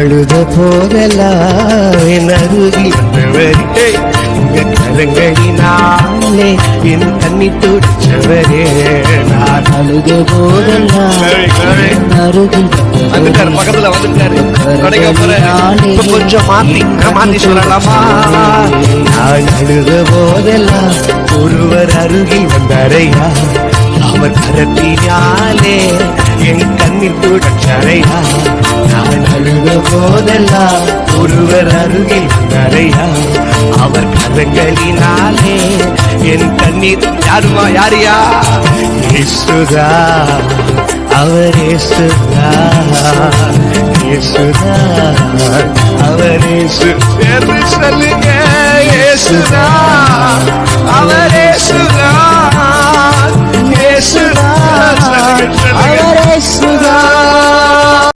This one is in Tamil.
அழுத போதெல்லாம் என் அருகில் வந்தவரே, உங்க கரங்களினாலே என் கண்ணி துடிச்சவரே. நான் அழுத போதெல்லாம் என் அருகில் வந்துட்டாரு, பக்கத்துல வந்துட்டாரு. கொஞ்சம் மாத்தி சொல்லலாமா? நான் அழுத போதெல்லாம் ஒருவர் அருகில் வந்தாரையா, அவர் கரத்தினாலே என் கண்ணில் துடைச்சாரையா. நான் அழுத போதெல்லாம் ஒருவர் அருகில் வந்தாரையா, அவர் கரங்களினாலே என் கண்ணீர். யாரியா? இயேசுதா, அவர் இயேசுதா, இயேசுதா, அவர் இயேசு. சொல்லுங்க